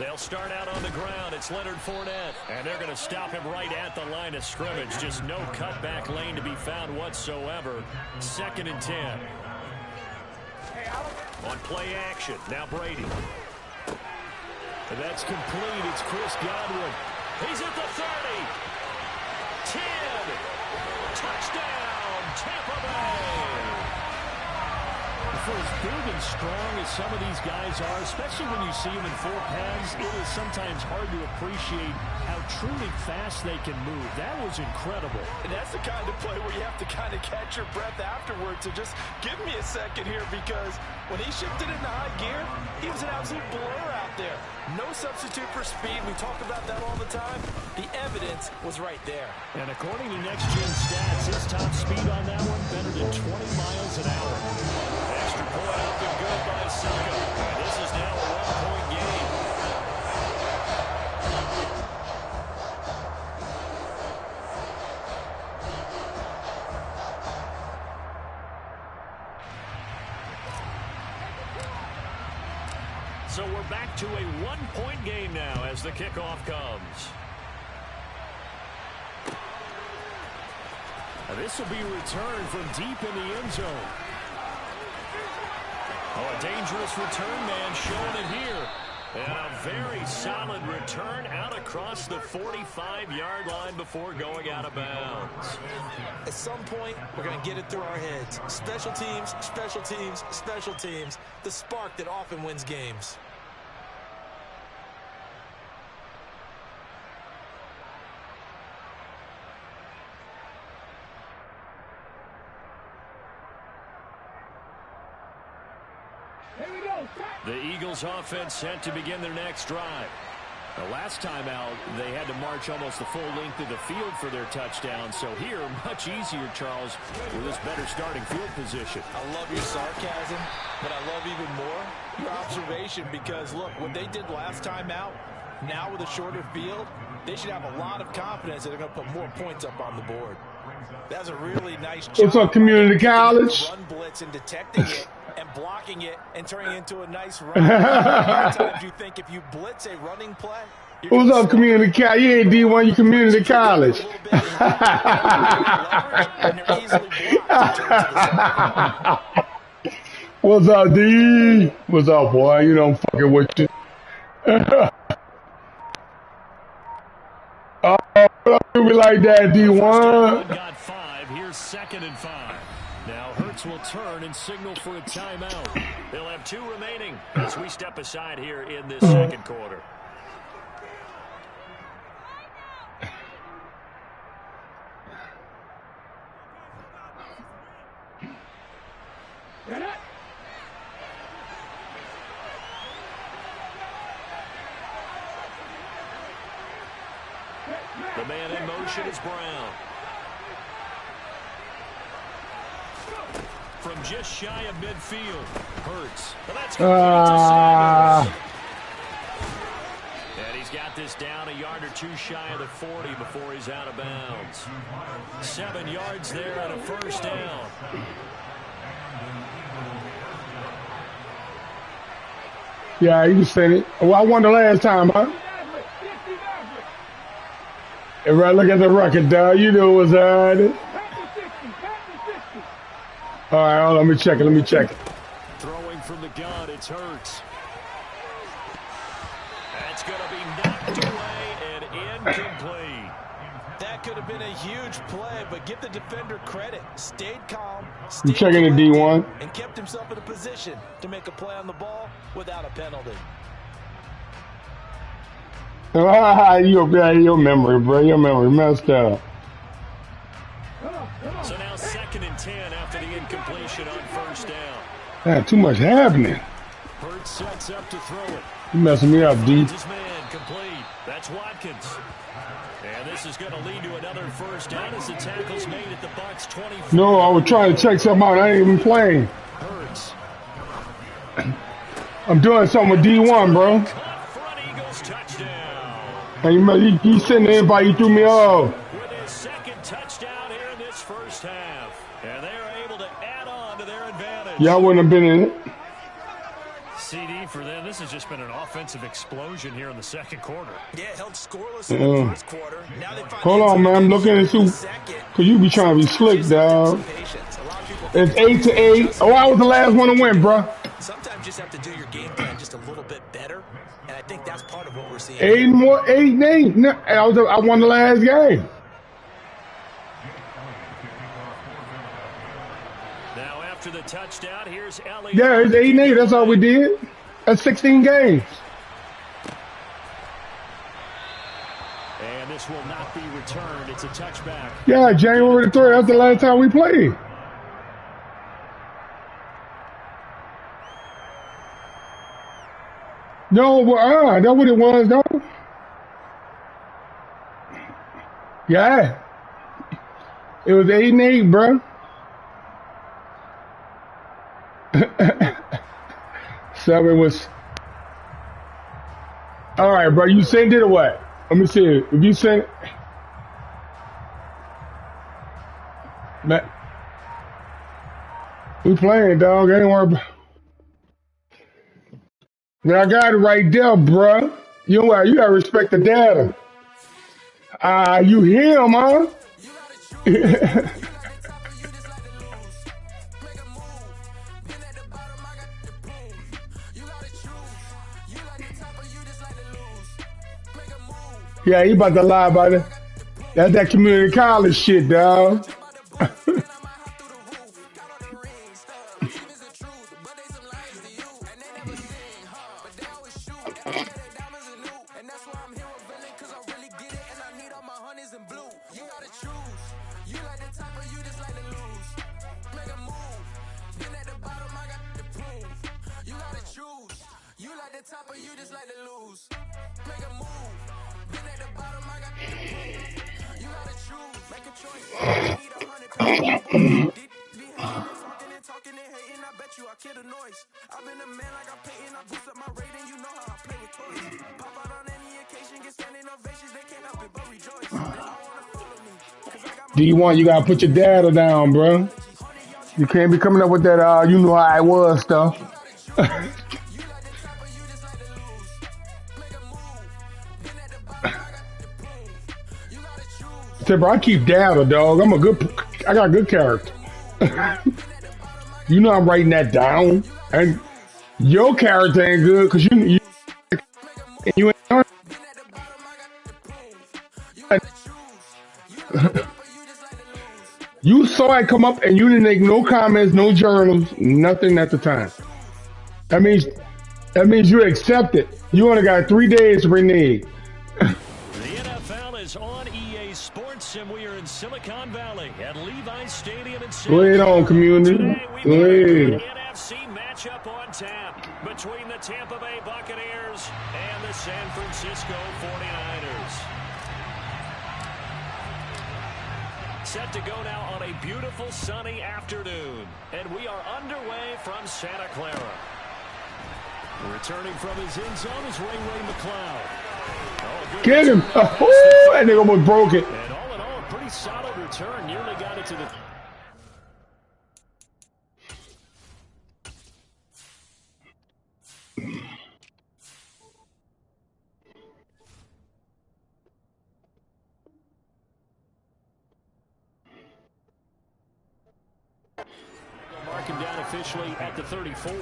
They'll start out on the ground. It's Leonard Fournette. And they're going to stop him right at the line of scrimmage. Just no cutback lane to be found whatsoever. 2nd and 10. On play action. Now Brady. And that's complete. It's Chris Godwin. He's at the 30. 10. Touchdown, Tampa Bay. For as big and strong as some of these guys are, especially when you see them in full pads, it is sometimes hard to appreciate how truly fast they can move. That was incredible. And that's the kind of play where you have to kind of catch your breath afterwards. So just give me a second here, because when he shifted into high gear, he was an absolute blur out there. No substitute for speed. We talk about that all the time. The evidence was right there. And according to Next Gen Stats, his top speed on that one better than 20 miles an hour. Extra point up and good by Saka. This is now a 1-point game. So we're back to a 1-point game now as the kickoff comes. Now this will be returned from deep in the end zone. Oh, a dangerous return man showing it here. And a very solid return out across the 45-yard line before going out of bounds. At some point, we're going to get it through our heads. Special teams, special teams, special teams. The spark that often wins games. The Eagles offense set to begin their next drive. The last time out, they had to march almost the full length of the field for their touchdown. So here, much easier, Charles, with this better starting field position. I love your sarcasm, but I love even more your observation, because, look, what they did last time out, now with a shorter field, they should have a lot of confidence that they're going to put more points up on the board. That's a really nice job. What's up, community college? Run blitz and detecting it and blocking it and turning it into a nice run. Sometimes you think if you blitz a running play, what's up, community college? You ain't D1, you community college. What's up, D? What's up, boy? You know I'm fucking with you. Oh, do me like that, D1. Got 5. Here's 2nd and 5. Now Hurts will turn and signal for a timeout. They'll have 2 remaining as we step aside here in this second quarter. The man in motion is Brown. From just shy of midfield, Hurts. Well, that's complete to Sanders. And he's got this down a yard or 2 shy of the 40 before he's out of bounds. 7 yards there and a first down. Yeah, you said it. Well, I won the last time, huh? If I look at the record, dog, you know what's on. All right, hold on, let me check it. Throwing from the gun, it's Hurts. That's going to be knocked away and incomplete. That could have been a huge play, but give the defender credit. Stayed calm, I'm checking the D1. and kept himself in a position to make a play on the ball without a penalty. Your memory, bro. Your memory messed up. So now 2nd and 10 after the incompletion on first down. Man, too much happening. Hurts sets up to throw it. You messing me up, D. His man complete. That's Watkins. And this is going to lead to another first down as the tackle's made at the Bucs 24. No, I was trying to check something out. I ain't even playing. Hurts. I'm doing something with D1, bro. Front Eagles touchdown. And you sent the invite, you threw me off. With his 2nd touchdown here in this first half. And they're able to add on to their advantage. Y'all wouldn't have been in it. CD for them. This has just been an offensive explosion here in the second quarter. Yeah, held scoreless in the first quarter. Now they Hold on, man. I'm looking at you. Because you be trying to be slick, dog. It's 8-8. Oh, I was the last one to win, bro. Sometimes you just have to do your game plan just a little bit better. And I think that's part of what we're seeing. 8-8. No, I won the last game. Now after the touchdown, here's Elliott. Yeah, it's 8-8. That's all we did. That's 16 games. And this will not be returned. It's a touchback. Yeah, January the 3rd. That's the last time we played. No, that's what it was, though. Yeah. It was 8-8, bro. 7 was. All right, bro. You sent it or what? Let me see it. If you sent it. Man. We playing, dog. Ain't worry about. I got it right there, bruh. You know what? You gotta respect the data. You hear him, huh? Yeah, he about to lie about it. That's that community college shit, dog. D1, you gotta put your data down, bro. You can't be coming up with that, you know how I was stuff. Say, bro, I keep data, dog. I got good character. You know I'm writing that down. And your character ain't good because you ain't. You saw it come up and you didn't make no comments, no journals, nothing at the time. That means you accept it. You only got 3 days to renege. The NFL is on EA Sports, and we are in Silicon Valley at Levi's Stadium in San Go ahead on, community. Go ahead. NFC matchup on tap between the Tampa Bay Buccaneers and the San Francisco 49ers. Set to go now on a beautiful sunny afternoon, and we are underway from Santa Clara. Returning from his end zone is Ray McCloud. Oh, get him! Oh, that nigga almost broke it. And all in all, a pretty solid return. Nearly got it to the... Mark him down officially at the 34.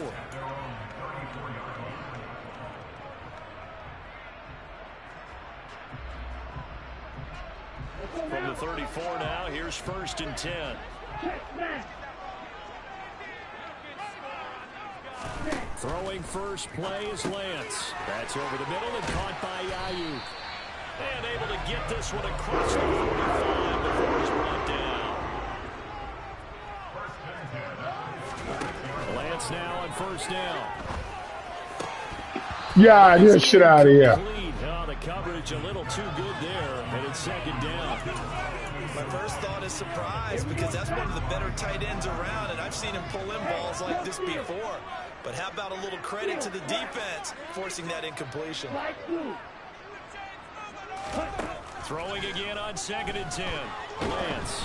From the 34 now, here's 1st and 10. Throwing first play is Lance. That's over the middle and caught by Ayuk. And able to get this one across the 45 before he's brought down. Lance now on 1st down. Yeah, get shit out of here. Oh, the coverage a little too good there, and it's 2nd down. My first thought is surprise, because that's one of the better tight ends around, and I've seen him pull in balls like this before. But how about a little credit to the defense forcing that incompletion? Throwing again on 2nd and 10. Lance.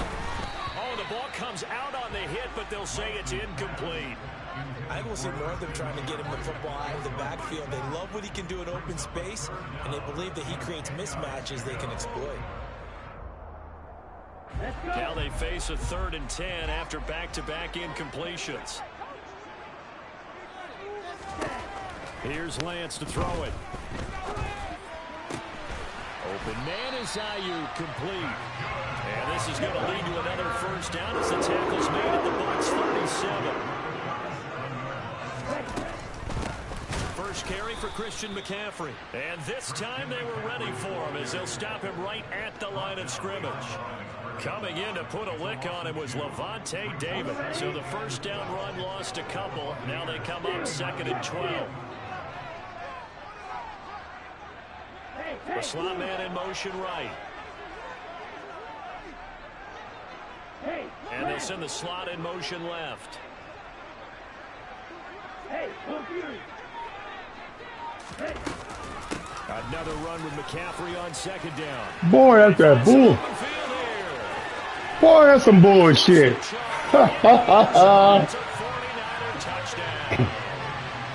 Oh, the ball comes out on the hit, but they'll say it's incomplete. I think we'll see more of them trying to get him the football out of the backfield. They love what he can do in open space, and they believe that he creates mismatches they can exploit. Now they face a 3rd and 10 after back-to-back incompletions. Here's Lance to throw it. Open man is Ayuk, complete. And this is going to lead to another first down as the tackle's made at the Bucs 37. First carry for Christian McCaffrey. And this time they were ready for him as they'll stop him right at the line of scrimmage. Coming in to put a lick on him was Lavonte David. So the first down run lost a couple. Now they come up 2nd and 12. The slot man in motion right. And they send the slot in motion left. Another run with McCaffrey on 2nd down. Boy, that's that bull. Boy, that's some bullshit.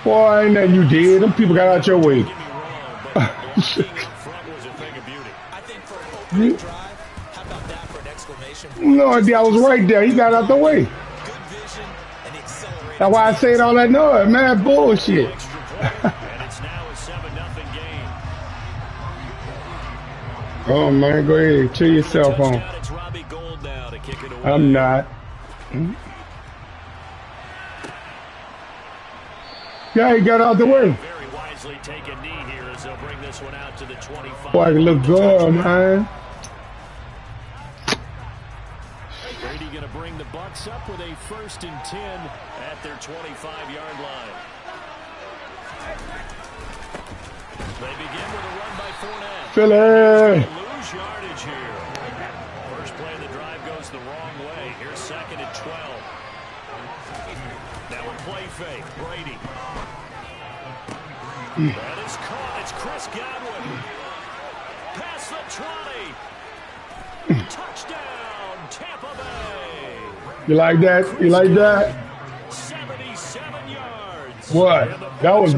Boy, ain't that you did. Them people got out your way. I think for an opening drive, how about that for an exclamation point? No idea. I was right there. He got out the way. Good vision and accelerated. That's why I said all that noise. Man, that bullshit. And it's now a 7-0 game. Oh, man, go ahead and chill yourself on. It's Robbie Gould now to kick it away. I'm not. Yeah, he got out the way. Very wisely take a knee here as they'll bring this one out to the 25. Boy, it look good, man. Brady going to bring the Bucs up with a 1st and 10 at their 25-yard line. They begin with a run by Fournette. Philly. Lose yardage here. First play of the drive goes the wrong way. Here's 2nd and 12. Now a play fake. Brady. That is caught. It's Chris Godwin. Past the 20. Touchdown, Tampa Bay. You like that? You like that? 77 yards. What? That was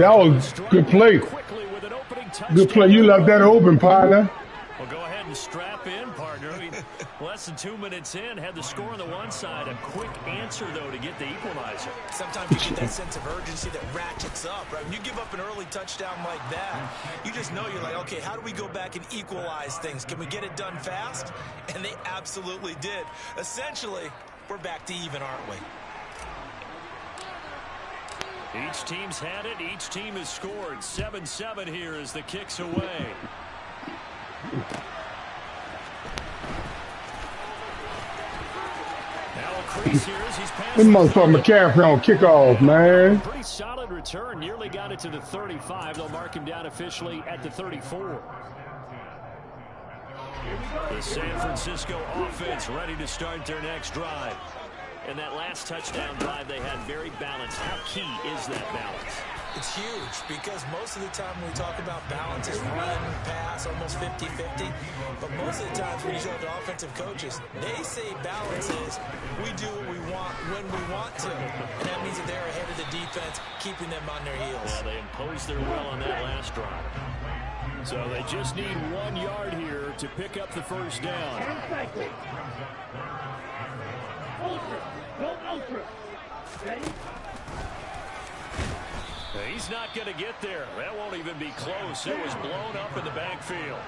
good play. Quickly with an opening touchdown. Good play. You left that open, partner. Well, go ahead and strap in, partner. I mean, less than 2 minutes in, had the score on the one side. A quick answer, though, to get the equalizer. Sometimes you get that sense of urgency that ratchets up, right? When you give up an early touchdown like that, you just know you're like, okay, how do we go back and equalize things? Can we get it done fast? And they absolutely did. Essentially, we're back to even, aren't we? Each team's had it. Each team has scored. 7-7 here as the kick's away. Now a crease here as he's passed. This motherfucker McCaffrey on kickoff, man. Pretty solid return. Nearly got it to the 35. They'll mark him down officially at the 34. The San Francisco offense ready to start their next drive. And that last touchdown drive they had very balanced. How key is that balance? It's huge because most of the time when we talk about balance, it's run, pass, almost 50-50. But most of the times when you talk to offensive coaches, they say balance is we do what we want when we want to. And that means that they're ahead of the defense, keeping them on their heels. Yeah, they imposed their will on that last drive. So they just need 1 yard here to pick up the first down. He's not going to get there. That won't even be close. It was blown up in the backfield.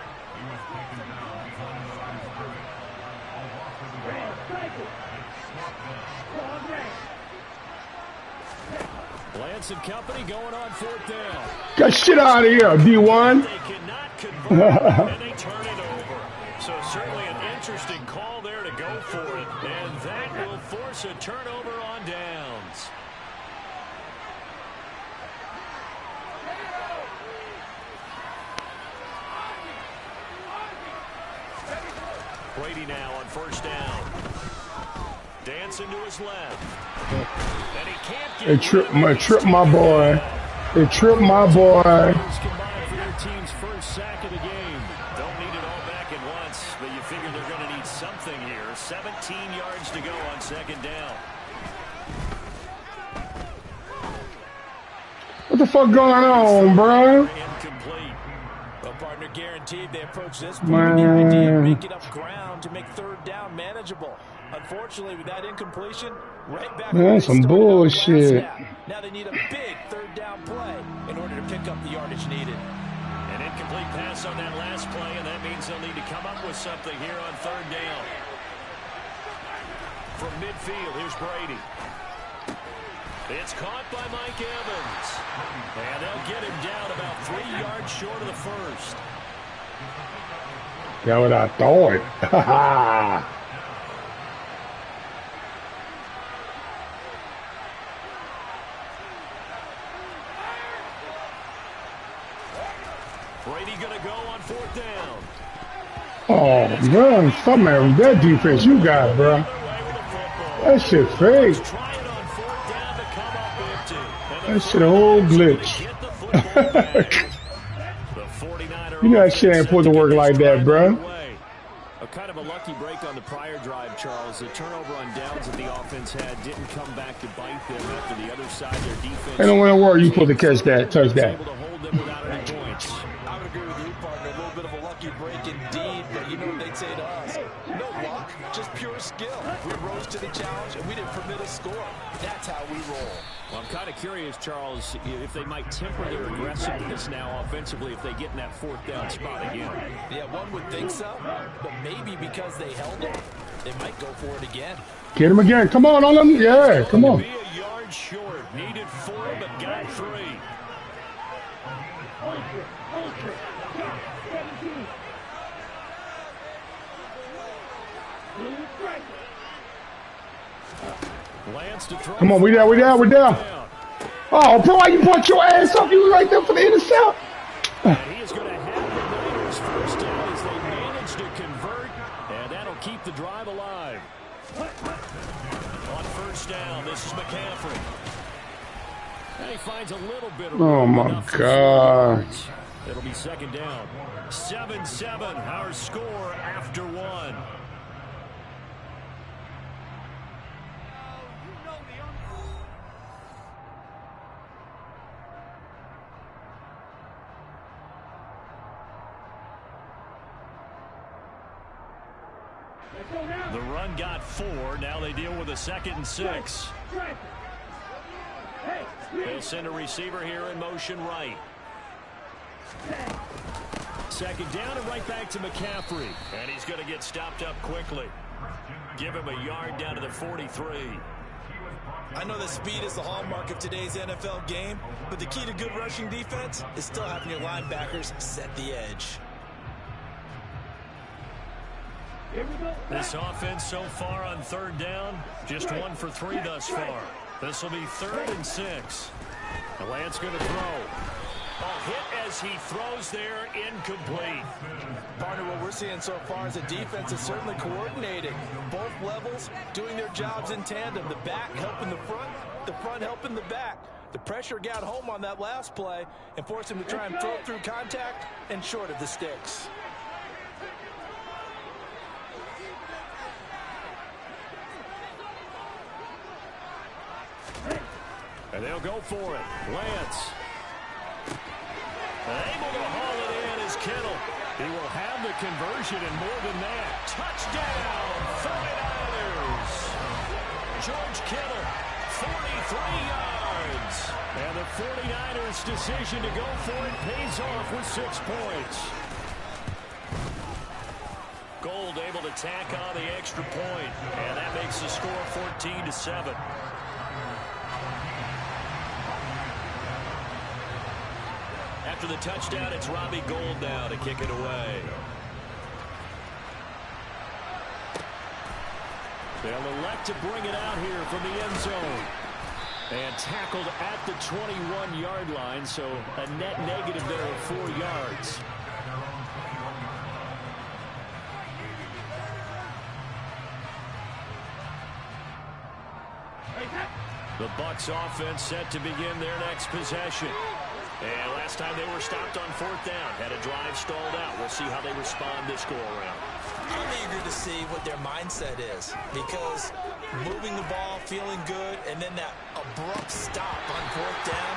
Lance and company going on 4th down. Get shit out of here, D1. They cannot convert, and they turn it over. So certainly an interesting call there to go for it. And that will force a turnover on downs. Brady now on 1st down. Dancing to his left. And he can't get It tripped my boy. It tripped my boy. combined for their team's first sack of the game. Don't need it all back at once, but you figure they're going to need something here. 17 yards to go on 2nd down. What the fuck going on, bro? Incomplete. Well, partner, guaranteed they approach this point Man. with the idea of making up ground to make third down manageable. Unfortunately, with that incompletion, right back. Man, that's some bullshit. Now they need a big third down play in order to pick up the yardage needed. An incomplete pass on that last play, and that means they'll need to come up with something here on third down. From midfield, here's Brady. It's caught by Mike Evans. And they'll get him down about 3 yards short of the first. That's what I thought. Brady going to go on fourth down. Oh, man, something with that defense you got, bro. That shit fake. That shit a whole glitch. You know that shit ain't supposed to work like that, bro. A kind of a lucky break on the prior drive, Charles. The turnover on downs that the offense had didn't come back to bite them after the other side. Their defense. Ain't no way in the world you supposed to catch that, touch that. Able to hold them without any points. I would agree with you, partner. A little bit of a lucky break indeed, but you know what they'd say to us? No luck, just pure skill. We rose to the challenge and we didn't permit a score. That's how we roll. Well, I'm kind of curious, Charles, if they might temper their aggressiveness now offensively if they get in that fourth down spot again. Yeah, one would think so, but maybe because they held it, they might go for it again. Get him again. Come on, all them. Yeah, come on. Be a yard short. Needed 4, but got 3. Lance to throw. Come on, we down. Oh, bro, you brought your ass up. You was right there for the intercept. He is going to have the Niners first down as they manage to convert, and that'll keep the drive alive. On first down, this is McCaffrey. And he finds a little bit of Oh, my God. It'll be second down. 7-7, our score after 1. The run got 4. Now they deal with a 2nd and 6. They'll send a receiver here in motion right. Second down and right back to McCaffrey. And he's going to get stopped up quickly. Give him a yard down to the 43. I know that speed is the hallmark of today's NFL game, but the key to good rushing defense is still having your linebackers set the edge. This offense so far on third down, just 1 for 3 thus far. This will be 3rd and 6. And Lance going to throw. A hit as he throws there, incomplete. Partner, what we're seeing so far is the defense is certainly coordinated. Both levels doing their jobs in tandem. The back helping the front helping the back. The pressure got home on that last play and forced him to try and throw through contact and short of the sticks. And they'll go for it. Lance. Able to haul it in is Kittle. He will have the conversion and more than that. Touchdown, 49ers. George Kittle, 43 yards. And the 49ers' decision to go for it pays off with 6 points. Gold able to tack on the extra point. And that makes the score 14-7. After the touchdown, it's Robbie Gould now to kick it away. They'll elect to bring it out here from the end zone. And tackled at the 21-yard line, so a net negative there of 4 yards. The Bucs offense set to begin their next possession. And last time they were stopped on fourth down, had a drive stalled out. We'll see how they respond this go-around. I'm eager to see what their mindset is, because moving the ball, feeling good, and then that abrupt stop on fourth down,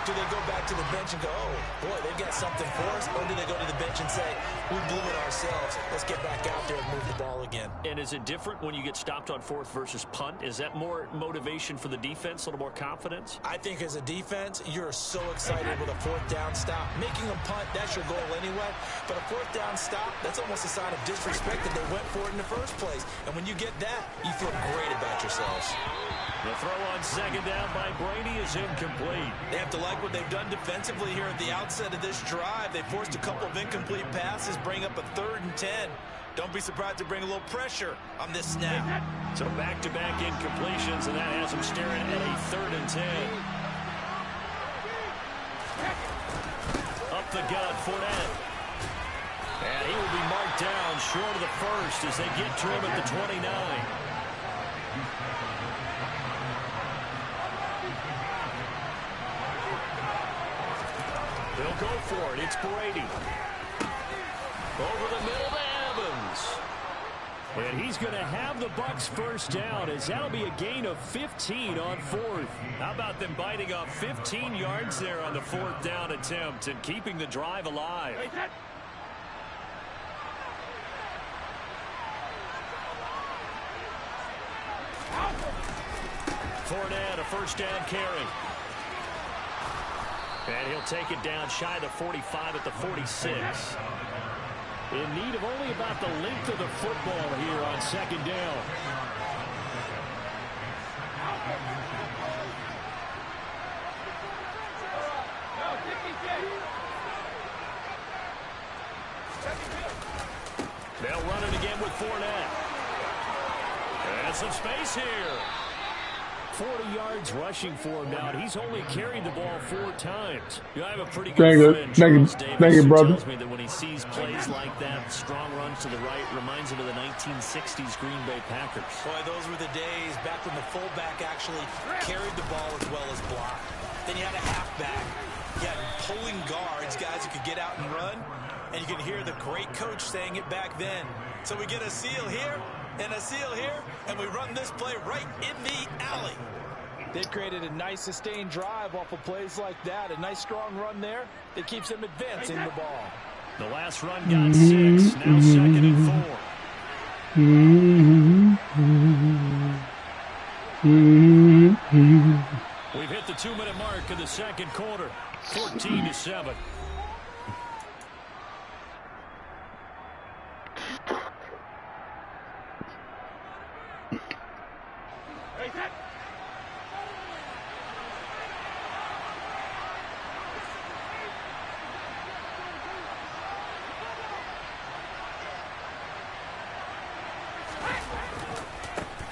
Do they go back to the bench and go, oh, boy, they've got something for us? Or do they go to the bench and say, we blew it ourselves. Let's get back out there and move the ball again. And is it different when you get stopped on fourth versus punt? Is that more motivation for the defense, a little more confidence? I think as a defense, you're so excited with a fourth down stop. Making a punt, that's your goal anyway. But a fourth down stop, that's almost a sign of disrespect that they went for it in the first place. And when you get that, you feel great about yourselves. The throw on second down by Brady is incomplete. They have to like what they've done defensively here at the outset of this drive. They forced a couple of incomplete passes, bring up a 3rd and 10. Don't be surprised to bring a little pressure on this snap. So back-to-back incompletions, and that has them staring at a 3rd and 10. Up the gut, Fournette. And he will be marked down short of the first as they get to him at the 29. They'll go for it. It's Brady. Over the middle to Evans. And he's going to have the Bucs first down as that'll be a gain of 15 on 4th. How about them biting off 15 yards there on the 4th down attempt and keeping the drive alive? Fournette, a first down carry. And he'll take it down shy of the 45 at the 46. In need of only about the length of the football here on second down. They'll run it again with Fournette. And some space here. 40 yards rushing for him now. He's only carried the ball 4 times. You have a pretty good friend, Charles Davis, thank you, brother. Tells me that when he sees plays like that, strong runs to the right, reminds him of the 1960s Green Bay Packers. Boy, those were the days back when the fullback actually carried the ball as well as blocked. Then you had a halfback. You had pulling guards, guys who could get out and run, and you could hear the great coach saying it back then. So we get a seal here and a seal here, and we run this play right in the alley. They created a nice sustained drive off of plays like that. A nice strong run there that keeps them advancing the ball. The last run got 6. Now 2nd and 4. We've hit the 2-minute mark of the second quarter. 14-7.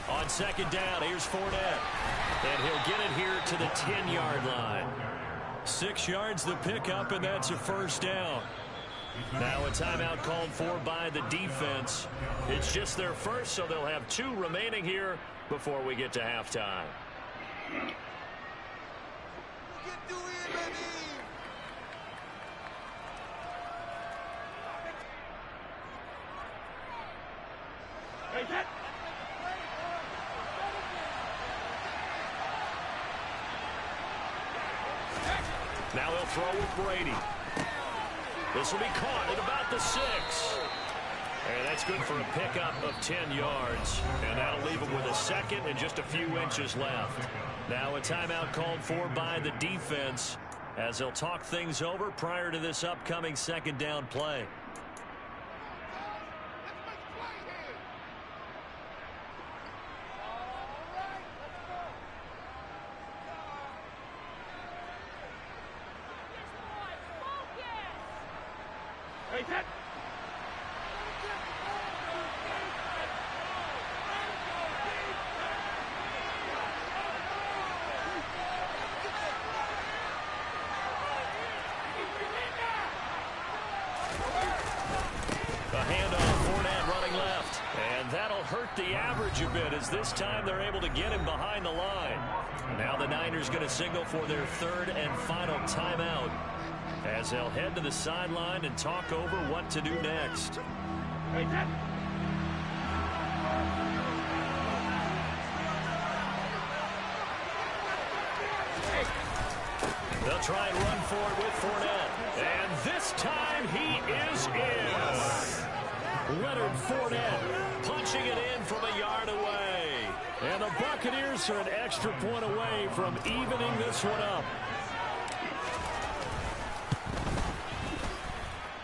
On second down, here's Fournette. And he'll get it here to the 10-yard line. 6 yards the pickup, and that's a first down. Now a timeout called for by the defense. It's just their first, so they'll have 2 remaining here before we get to halftime. Now he'll throw with Brady. This will be caught at about the 6. And that's good for a pickup of 10 yards. And that'll leave him with a second and just a few inches left. Now a timeout called for by the defense as they'll talk things over prior to this upcoming second down play. Hurt the average a bit as this time they're able to get him behind the line. Now the Niners going to signal for their 3rd and final timeout as they'll head to the sideline and talk over what to do next. They'll They'll try and run for it with Fournette. And this time he is in. Leonard Fournette punching it in from a yard away. And the Buccaneers are an extra point away from evening this one up.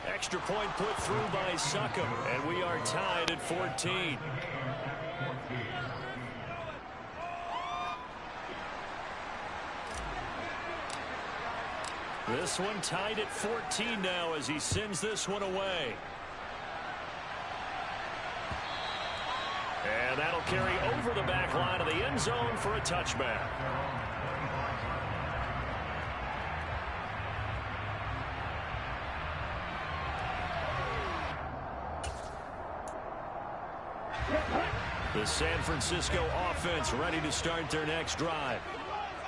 Extra point put through by Succop, and we are tied at 14. This one tied at 14 now as he sends this one away. And that'll carry over the back line of the end zone for a touchback. The San Francisco offense ready to start their next drive.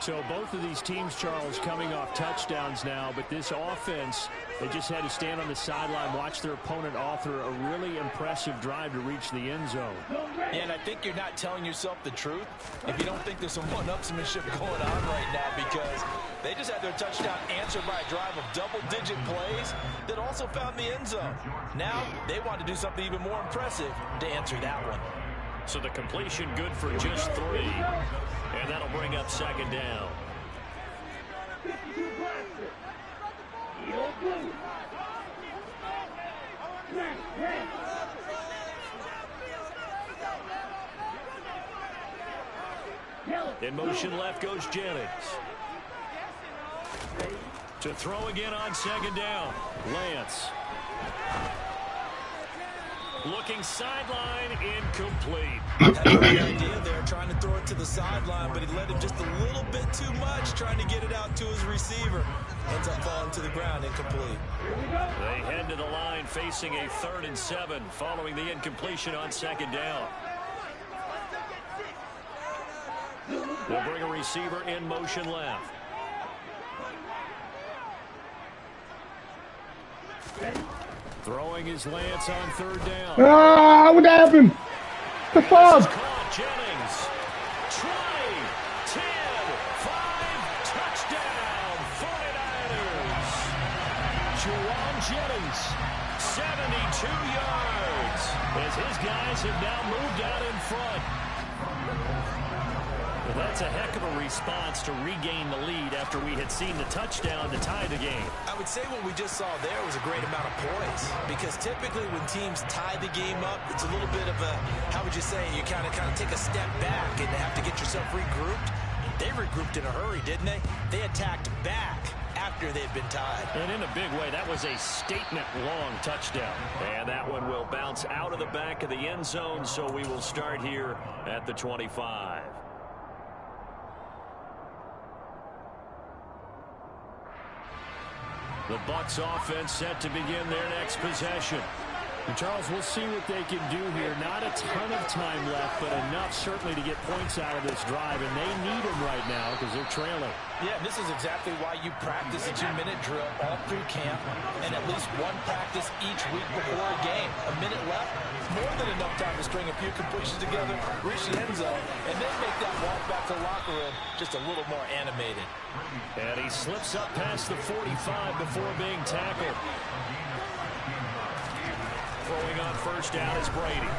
So both of these teams, Charles, coming off touchdowns now, but this offense, they just had to stand on the sideline, watch their opponent author a really impressive drive to reach the end zone. Yeah, and I think you're not telling yourself the truth if you don't think there's some one-upsmanship going on right now, because they just had their touchdown answered by a drive of double-digit plays that also found the end zone. Now they want to do something even more impressive to answer that one. So the completion good for just 3. And that'll bring up second down. In motion left goes Jennings. To throw again on second down. Lance. Looking sideline, incomplete. Had a great idea there, trying to throw it to the sideline, but he let him just a little bit too much, trying to get it out to his receiver. Ends up falling to the ground, incomplete. They head to the line facing a 3rd and 7 following the incompletion on second down. They'll bring a receiver in motion left. Throwing his Lance on 3rd down. Ah, what happened? The fuck? Caught Jennings. Try. 10. 5. Touchdown. 49ers. Juwan Jennings. 72 yards. As his guys have now moved out in front. Well, that's a heck of a response to regain the lead after we had seen the touchdown to tie the game. I would say what we just saw there was a great amount of poise, because typically when teams tie the game up, it's a little bit of a, how would you say, you kind of take a step back and have to get yourself regrouped. They regrouped in a hurry, didn't they? They attacked back after they'd been tied. And in a big way, that was a statement-long touchdown. And that one will bounce out of the back of the end zone, so we will start here at the 25. The Bucs offense set to begin their next possession. And Charles, we'll see what they can do here. Not a ton of time left, but enough certainly to get points out of this drive. And they need them right now because they're trailing. Yeah, this is exactly why you practice a 2-minute drill all through camp and at least one practice each week before a game. A minute left, more than enough time to string a few completions together, reach the end zone, and then make that walk back to the locker room just a little more animated. And he slips up past the 45 before being tackled. Throwing on first down is Brady.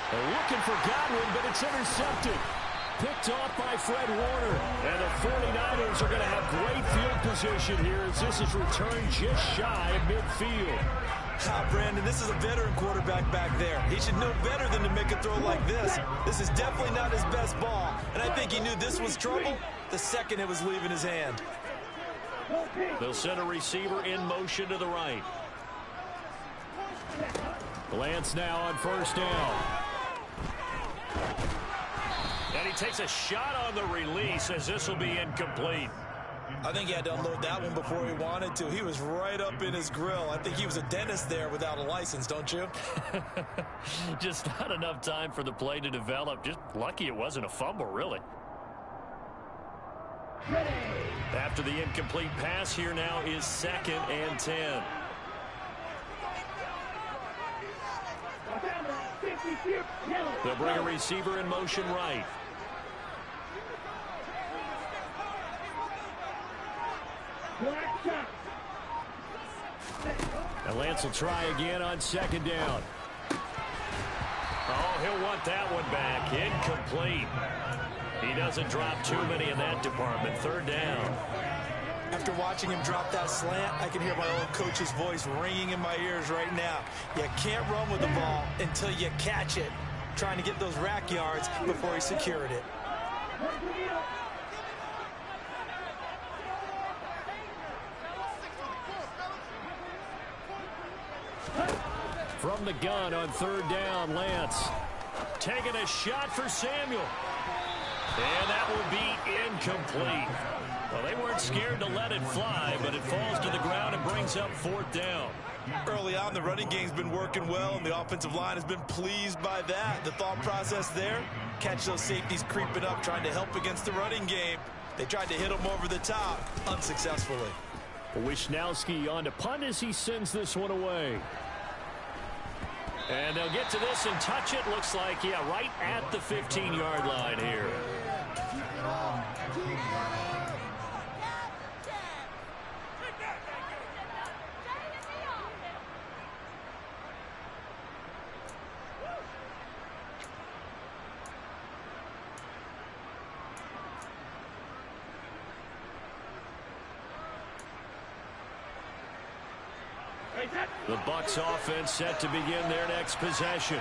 They're looking for Godwin, but it's intercepted. Picked off by Fred Warner. And the 49ers are going to have great field position here as this is returned just shy of midfield. Brandon, this is a veteran quarterback back there. He should know better than to make a throw like this. This is definitely not his best ball, and I think he knew this was trouble the second it was leaving his hand. They'll send a receiver in motion to the right. Lance now on first down. And he takes a shot on the release as this will be incomplete. I think he had to unload that one before he wanted to. He was right up in his grill. I think he was a dentist there without a license, don't you? Just not enough time for the play to develop. Just lucky it wasn't a fumble, really. After the incomplete pass, here now is 2nd and 10. They'll bring a receiver in motion right. And Lance will try again on second down. Oh, he'll want that one back. Incomplete. He doesn't drop too many in that department. Third down. After watching him drop that slant, I can hear my old coach's voice ringing in my ears right now. You can't run with the ball until you catch it. Trying to get those rack yards before he secured it. From the gun on third down, Lance taking a shot for Samuel. And that will be incomplete. Well, they weren't scared to let it fly, but it falls to the ground and brings up fourth down. Early on, the running game's been working well, and the offensive line has been pleased by that. The thought process there, catch those safeties creeping up, trying to help against the running game. They tried to hit them over the top, unsuccessfully. Wisnowski on to punt as he sends this one away. And they'll get to this and touch it. Looks like, yeah, right at the 15-yard line here. The Bucs offense set to begin their next possession.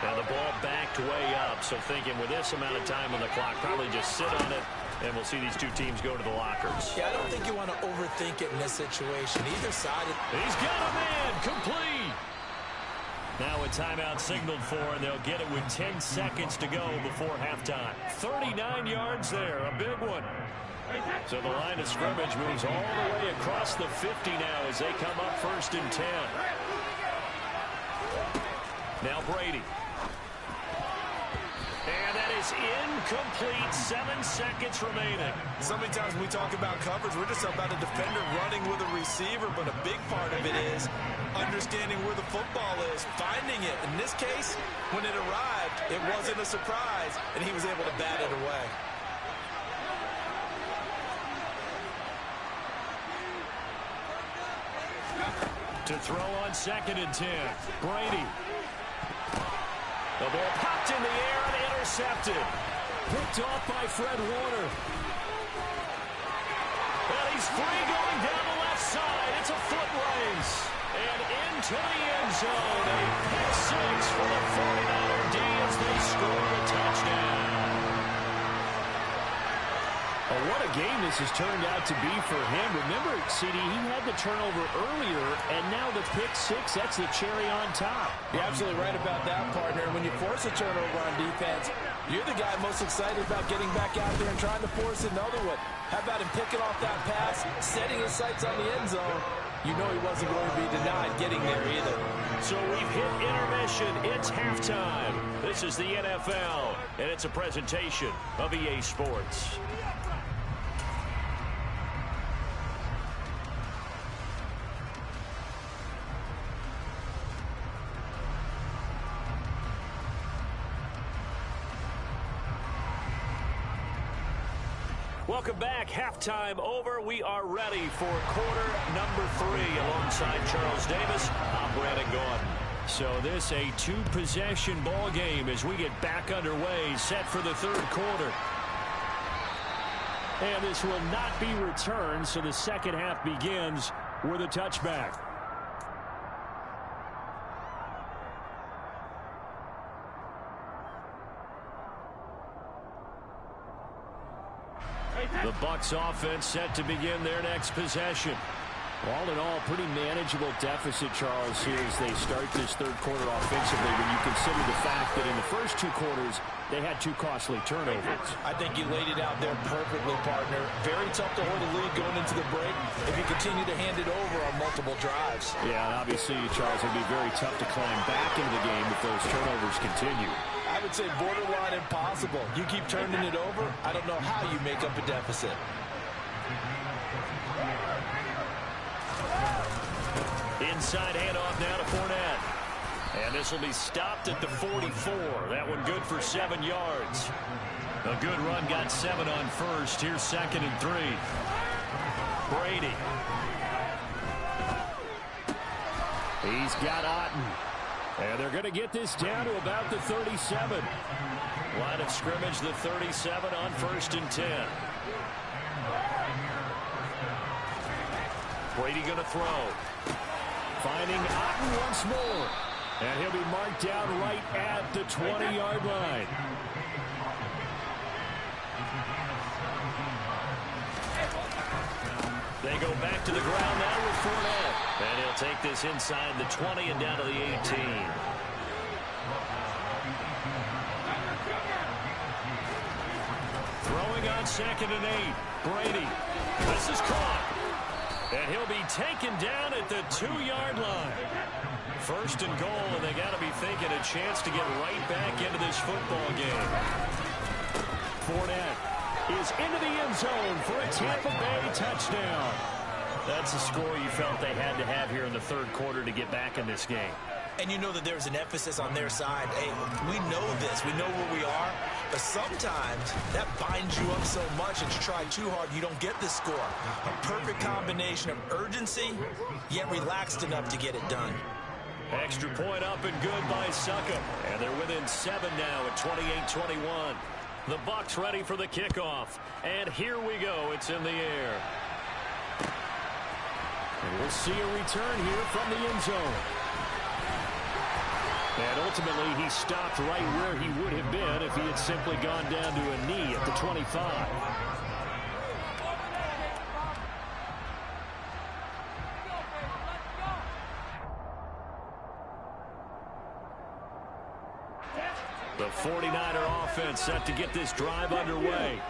And the ball backed way up. So thinking with this amount of time on the clock, probably just sit on it, and we'll see these two teams go to the lockers. Yeah, I don't think you want to overthink it in this situation. Either side. He's got a man. Complete. Now a timeout signaled for, and they'll get it with 10 seconds to go before halftime. 39 yards there. A big one. So the line of scrimmage moves all the way across the 50 now as they come up first and 10. Now Brady. And that is incomplete. 7 seconds remaining. So many times when we talk about coverage, we're just about a defender running with a receiver, but a big part of it is understanding where the football is, finding it. In this case, when it arrived, it wasn't a surprise, and he was able to bat it away. To throw on second and 10. Brady. The ball popped in the air and intercepted. Picked off by Fred Warner. And he's free going down the left side. It's a foot race. And into the end zone. A pick six for the 49er D as they score a touchdown. Oh, what a game this has turned out to be for him. Remember, CD, he had the turnover earlier, and now the pick six, that's the cherry on top. You're absolutely right about that, partner. When you force a turnover on defense, you're the guy most excited about getting back out there and trying to force another one. How about him picking off that pass, setting his sights on the end zone? You know he wasn't going to be denied getting there either. So we've hit intermission. It's halftime. This is the NFL, and it's a presentation of EA Sports. Welcome back. Halftime over. We are ready for quarter number 3 alongside Charles Davis. I'm Brandon Gordon. So this a two-possession ball game as we get back underway, set for the third quarter. And this will not be returned, so the second half begins with a touchback. The Bucs offense set to begin their next possession. All in all, pretty manageable deficit, Charles, here as they start this third quarter offensively when you consider the fact that in the first 2 quarters, they had 2 costly turnovers. I think you laid it out there perfectly, partner. Very tough to hold a lead going into the break if you continue to hand it over on multiple drives. Yeah, and obviously, Charles, it would be very tough to climb back into the game if those turnovers continue. I would say borderline impossible. You keep turning it over, I don't know how you make up a deficit. Inside handoff now to Fournette. And this will be stopped at the 44. That one good for 7 yards. A good run, got 7 on first. Here's second and 3. Brady. He's got Otten. And they're going to get this down to about the 37. Line of scrimmage, the 37 on 1st and 10. Brady going to throw. Finding Otten once more. And he'll be marked down right at the 20-yard line. They go back to the ground now with Fournette. And he'll take this inside the 20 and down to the 18. Throwing on 2nd and 8. Brady. This is caught. And he'll be taken down at the 2-yard line. 1st and goal, and they got to be thinking a chance to get right back into this football game. Fournette is into the end zone for a Tampa Bay touchdown. That's a score you felt they had to have here in the 3rd quarter to get back in this game. And you know that there's an emphasis on their side. Hey, we know this. We know where we are. But sometimes that binds you up so much that you try too hard, you don't get the score. A perfect combination of urgency, yet relaxed enough to get it done. Extra point up and good by Succop. And they're within 7 now at 28-21. The Bucs ready for the kickoff. And here we go. It's in the air. And we'll see a return here from the end zone. And ultimately, he stopped right where he would have been if he had simply gone down to a knee at the 25. The 49er offense set to get this drive underway.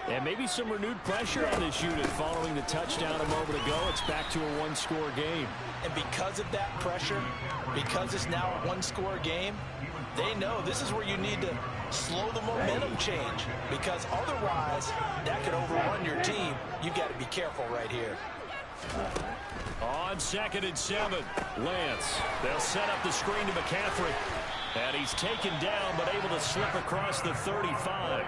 And maybe some renewed pressure on this unit following the touchdown a moment ago. It's back to a one-score game. And because of that pressure, because it's now a one-score game, they know this is where you need to slow the momentum change. Because otherwise, that could overrun your team. You've got to be careful right here. On 2nd and 7, Lance. They'll set up the screen to McCaffrey. And he's taken down, but able to slip across the 35.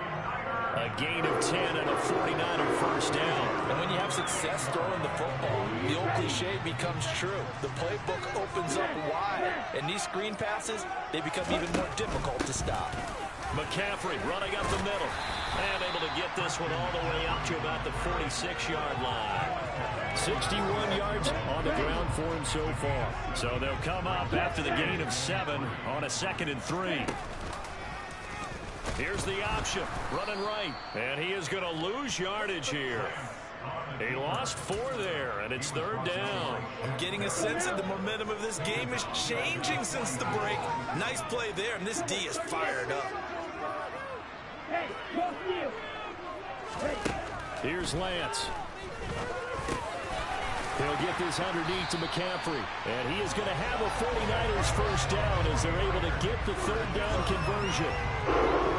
A gain of 10 and a 49er first down. And when you have success throwing the football, the old cliche becomes true. The playbook opens up wide, and these screen passes, they become even more difficult to stop. McCaffrey running up the middle. And able to get this one all the way out to about the 46-yard line. 61 yards on the ground for him so far. So they'll come up after the gain of 7 on a 2nd and 3. Here's the option, running right, and he is going to lose yardage here. He lost 4 there, and it's 3rd down. I'm getting a sense that the momentum of this game is changing since the break. Nice play there, and this D is fired up. Here's Lance. He'll get this underneath to McCaffrey, and he is going to have a 49ers first down as they're able to get the 3rd down conversion.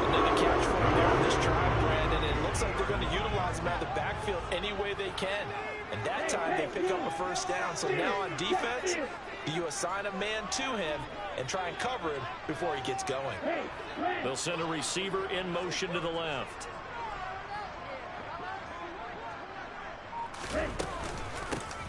Another catch for him there on this drive, Brandon. It looks like they're going to utilize him out of the backfield any way they can. And that time they pick up a first down. So now on defense, do you assign a man to him and try and cover him before he gets going? They'll send a receiver in motion to the left.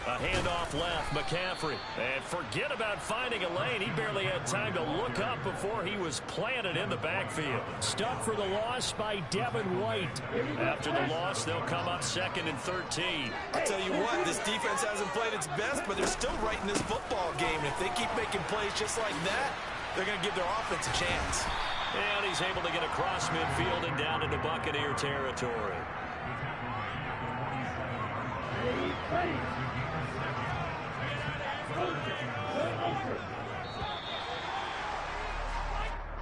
A handoff left, McCaffrey. And forget about finding a lane. He barely had time to look up before he was planted in the backfield. Stuck for the loss by Devin White. After the loss, they'll come up 2nd and 13. I'll tell you what, this defense hasn't played its best, but they're still right in this football game. And if they keep making plays just like that, they're going to give their offense a chance. And he's able to get across midfield and down into Buccaneer territory.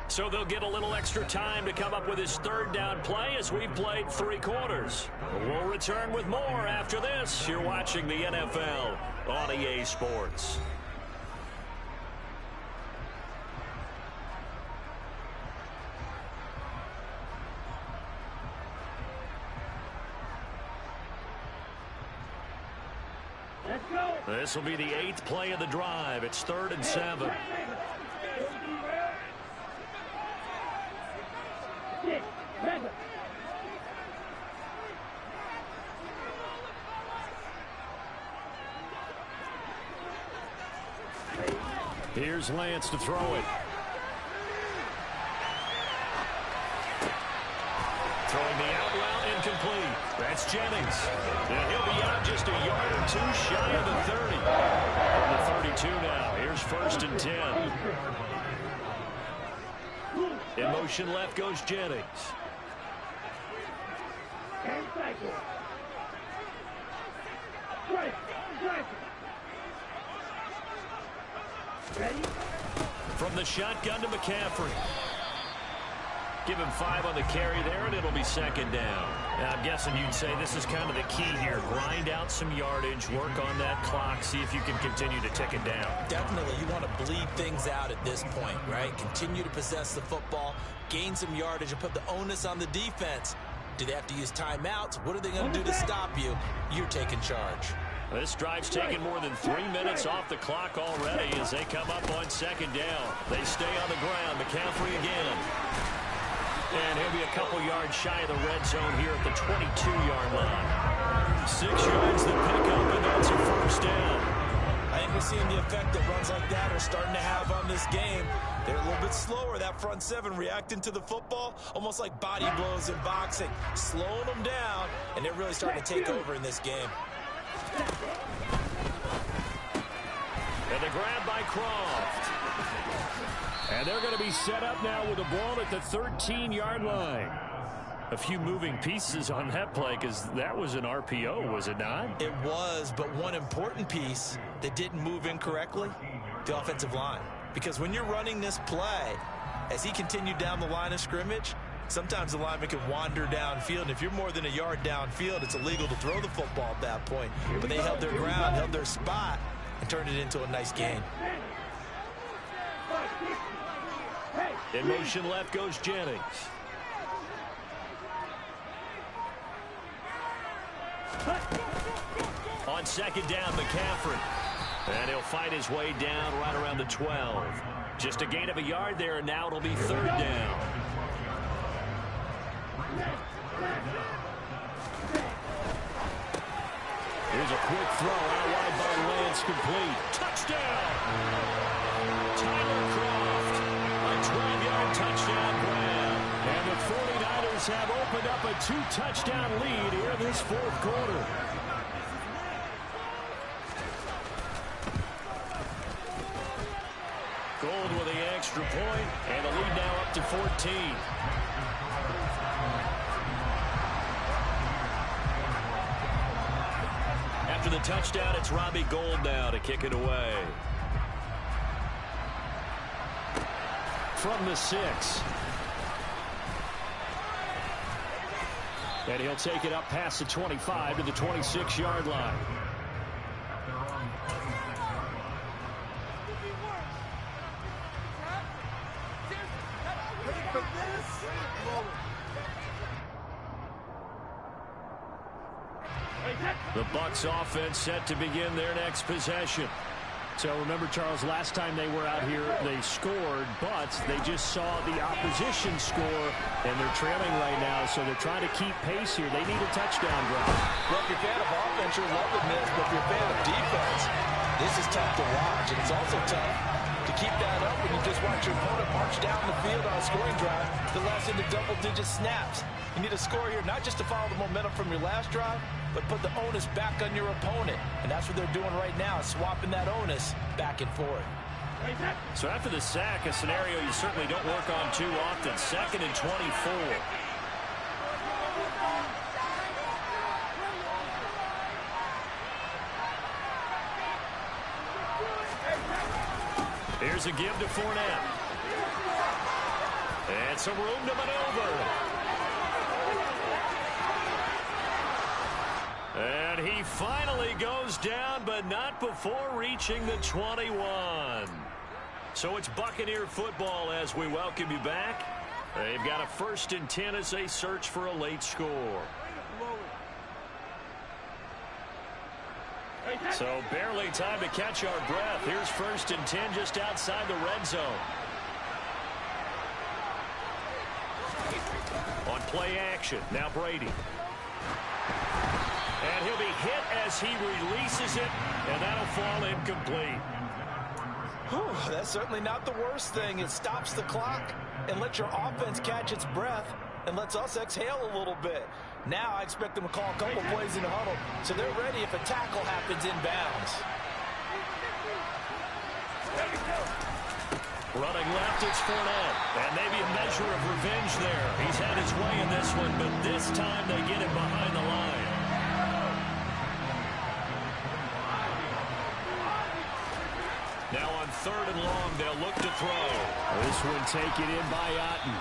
So they'll get a little extra time to come up with his 3rd down play as we've played 3 quarters. We'll return with more after this. You're watching the NFL on EA Sports. This will be the 8th play of the drive. It's 3rd and 7. Here's Lance to throw it. Throwing the out route, incomplete. That's Jennings. And he'll be out just a yard or two shy of the 30. From the 32 now. Here's 1st and 10. In motion left goes Jennings. From the shotgun to McCaffrey. Give him 5 on the carry there, and it'll be 2nd down. Now, I'm guessing you'd say this is kind of the key here. Grind out some yardage, work on that clock, see if you can continue to tick it down. Definitely, you want to bleed things out at this point, right? Continue to possess the football, gain some yardage, and put the onus on the defense. Do they have to use timeouts? What are they going to do to stop you? You're taking charge. This drive's taken more than 3 minutes off the clock already as they come up on 2nd down. They stay on the ground. McCaffrey again. And he'll be a couple yards shy of the red zone here at the 22-yard line. 6 yards to pick up, and that's a 1st down. I think we're seeing the effect that runs like that are starting to have on this game. They're a little bit slower, that front 7, reacting to the football, almost like body blows in boxing, slowing them down, and they're really starting to take over in this game. And the grab by Croft. And they're going to be set up now with the ball at the 13-yard line. A few moving pieces on that play because that was an RPO, was it not? It was, but one important piece that didn't move incorrectly, the offensive line. Because when you're running this play, as he continued down the line of scrimmage, sometimes the lineman can wander downfield. And if you're more than a yard downfield, it's illegal to throw the football at that point. But they held their ground, held their spot, and turned it into a nice gain. In motion left goes Jennings. On 2nd down, McCaffrey. And he'll fight his way down right around the 12. Just a gain of a yard there, and now it'll be 3rd down. Here's a quick throw out wide by Lance, complete. Touchdown! Tyler Croft, a 12-yard touchdown grab. And the 49ers have opened up a 2-touchdown lead here in this 4th quarter. Gold with the extra point, and the lead now up to 14. After the touchdown, it's Robbie Gould now to kick it away. From the 6. And he'll take it up past the 25 to the 26-yard line. The Bucs offense set to begin their next possession. So remember, Charles, last time they were out here, they scored, but they just saw the opposition score, and they're trailing right now, so they're trying to keep pace here. They need a touchdown drive. Well, if you're a fan of offense, you're loving this, but if you're a fan of defense, this is tough to watch, and it's also tough to keep that up when you just watch your opponent march down the field on a scoring drive that lasts into double-digit snaps. You need a score here, not just to follow the momentum from your last drive, but put the onus back on your opponent. And that's what they're doing right now, swapping that onus back and forth. So after the sack, a scenario you certainly don't work on too often. 2nd and 24. Here's a give to Fournette. And some room to maneuver. And he finally goes down, but not before reaching the 21. So it's Buccaneer football as we welcome you back. They've got a 1st and 10 as they search for a late score. So barely time to catch our breath. Here's 1st and 10 just outside the red zone. On play action, now Brady. And he'll be hit as he releases it, and that'll fall incomplete. Whew, that's certainly not the worst thing. It stops the clock and lets your offense catch its breath and lets us exhale a little bit. Now I expect them to call a couple plays in the huddle, so they're ready if a tackle happens inbounds. Running left, it's Fournette. And maybe a measure of revenge there. He's had his way in this one, but this time they get him behind the line. Now on 3rd and long, they'll look to throw. This one taken in by Otten.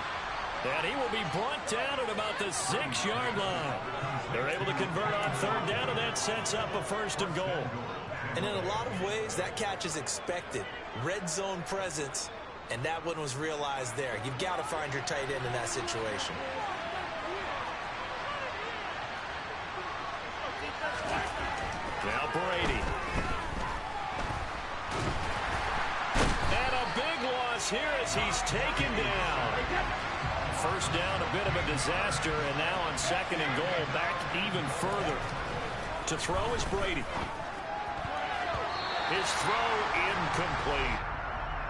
And he will be brought down at about the 6-yard line. They're able to convert on 3rd down, and that sets up a 1st and goal. And in a lot of ways, that catch is expected. Red zone presence, and that one was realized there. You've got to find your tight end in that situation. Now Brady. And a big loss here as he's taken down. 1st down, a bit of a disaster, and now on 2nd and goal, back even further. To throw is Brady. His throw incomplete.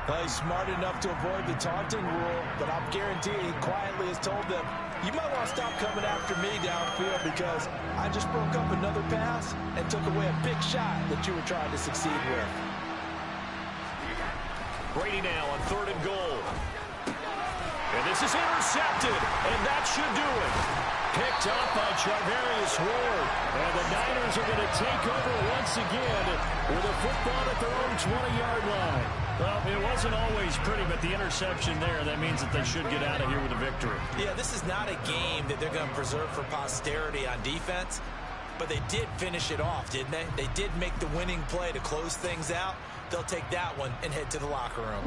Well, he's smart enough to avoid the taunting rule, but I'm guaranteeing he quietly has told them, you might want to stop coming after me downfield because I just broke up another pass and took away a big shot that you were trying to succeed with. Brady now on 3rd and goal. And this is intercepted, and that should do it. Picked up by Charvarius Ward. And the Niners are going to take over once again with a football at their own 20-yard line. Well, it wasn't always pretty, but the interception there, that means that they should get out of here with a victory. Yeah, this is not a game that they're going to preserve for posterity on defense, but they did finish it off, didn't they? They did make the winning play to close things out. They'll take that one and head to the locker room.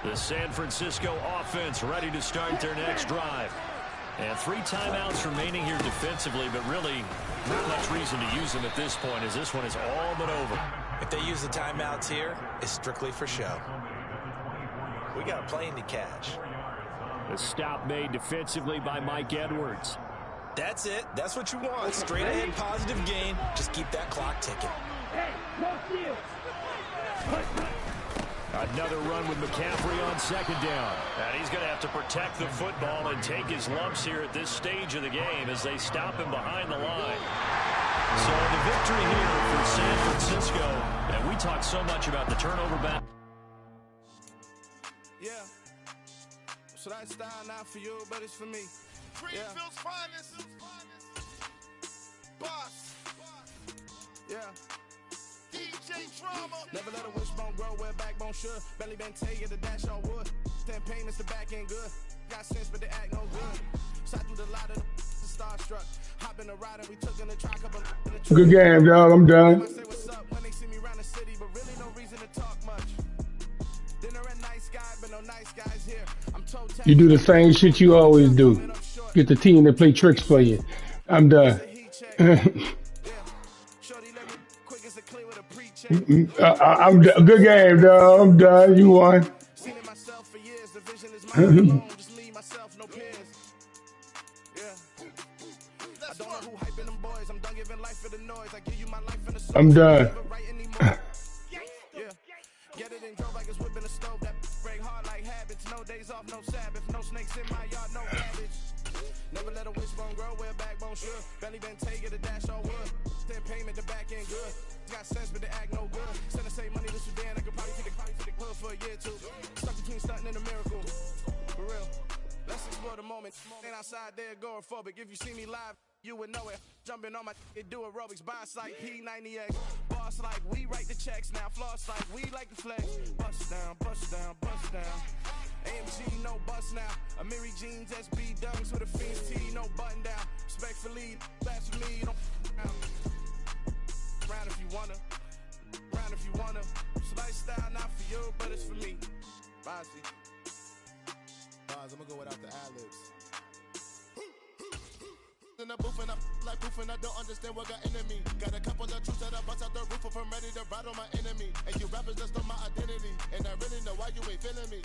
The San Francisco offense ready to start their next drive. And 3 timeouts remaining here defensively, but really not much reason to use them at this point as this one is all but over. If they use the timeouts here, it's strictly for show. We got a plane to catch. The stop made defensively by Mike Edwards. That's it. That's what you want. Straight ahead positive gain. Just keep that clock ticking. Another run with McCaffrey on 2nd down. And he's going to have to protect the football and take his lumps here at this stage of the game as they stop him behind the line. So the victory here for San Francisco. And we talked so much about the turnover battle. Yeah. So that style not for you, but it's for me. Greenfield's finest. Boss. Yeah. DJ Drama. Never let a wishbone grow where backbone should. Belly been tell you the dash on wood. Then payments the back end good. Got sense, but they act no good. Shot through the lot of the starstruck. Hop in the ride and we took in the track up in the truck. Good game, dog. I'm done. Say what's up when they see me around the city, but really no reason to talk much. Dinner a nice guy, but no nice guys here. I'm told you do the same shit you always do. Get the team to play tricks for you. I'm done. I'm good game, dog. I'm done. You won. Seen it myself for years. The vision is mine alone. Just me, myself, no peers. Yeah. I don't know who hyping them boys. I'm done giving life for the noise. I give you my life in the soul. I'm done. Yeah. Get it and drove like it's whipping a stove. That break hard like habits. No days off, no Sabbath. No snakes in my yard, no cabbage. Never let a wishbone grow where backbone should. Belly been take it, a dash on wood. Then payment, the back end good. Got sense, but they act no good. Send the same money to Sudan. I could probably take the club for a year or two. Stuck between stunting and a miracle. For real. Let's explore the moment. Ain't outside there agoraphobic. If you see me live, you would know it. Jumping on my do aerobics. Boss like P90X. Boss like we write the checks now. Floss like we like the flex. Bust down, bust down, bust down. AMG, no bust now. Amiri jeans, SB dunks with a Fiends T, no button down. Respectfully, blasphemy, don't round if you wanna. Round if you wanna. So lifestyle not for you, but it's for me. Bossy. Bars, I'm gonna go without the ad-libs. In the booth and I'm like proof and I don't understand what got into me. Got a couple of troops that I bust out the roof if I'm ready to ride on my enemy. And you rappers just on my identity. And I really know why you ain't feeling me.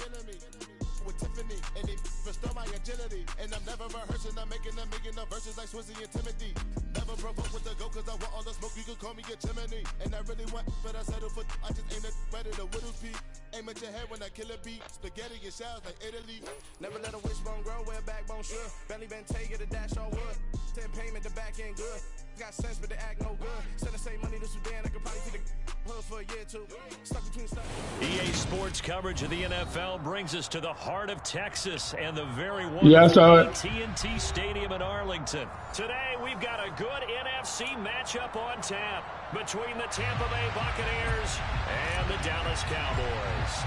with Tiffany. And they restore my agility. And I'm never rehearsing, I'm making a million of verses like Swizzy and Timothy. Never provoke with the go, cause I want all the smoke, you can call me a chimney. And I really want, but I settle for, I just aim at better the Whittles beat. Aim at your head when I kill a beat. Spaghetti and shells like Italy. Never let a wishbone grow where backbone should. Belly been take it a dash all wood. 10 payment, the back end good. Got sense, but they act no good. Send the same money to Sudan, I could probably take the hood for a year or two. Stuck between stuff. EA Sports coverage of the NFL brings us to the heart of Texas and the very wonderful AT&T Stadium in Arlington. Today, we've got a good NFC matchup on tap between the Tampa Bay Buccaneers and the Dallas Cowboys.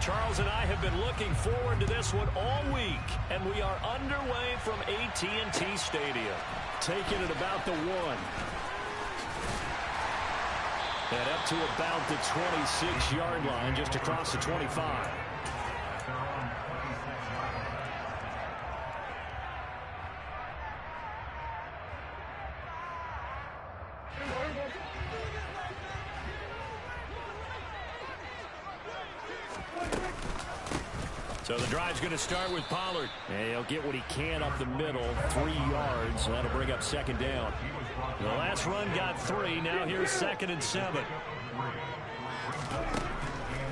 Charles and I have been looking forward to this one all week, and we are underway from AT&T Stadium. Taking it about the 1. And up to about the 26-yard line, just across the 25. So the drive's going to start with Pollard. And he'll get what he can up the middle, 3 yards. So that'll bring up second down. The last run got 3. Now here's 2nd and 7.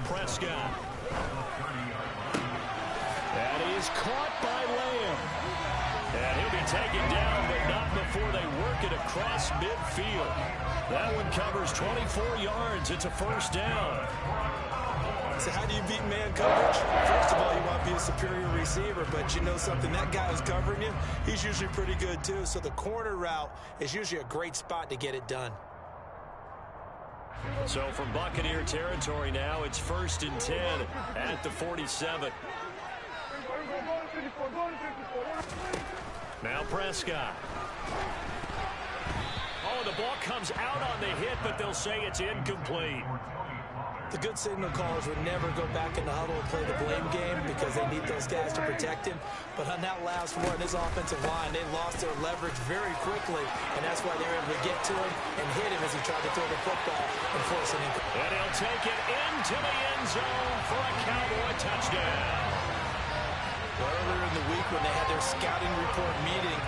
Prescott. And he is caught by Lamb. And he'll be taken down, but not before they work it across midfield. That one covers 24 yards. It's a first down. So how do you beat man coverage? First of all, you want to be a superior receiver, but you know something, that guy who's covering you, he's usually pretty good too. So the corner route is usually a great spot to get it done. So from Buccaneer territory now, it's 1st and 10 at the 47. Now Prescott. Oh, the ball comes out on the hit, but they'll say it's incomplete. The good signal callers would never go back in the huddle and play the blame game because they need those guys to protect him. But on that last one, his offensive line, they lost their leverage very quickly, and that's why they were able to get to him and hit him as he tried to throw the football and force an incomplete. And he'll take it into the end zone for a Cowboy touchdown. Earlier in the week when they had their scouting report meeting,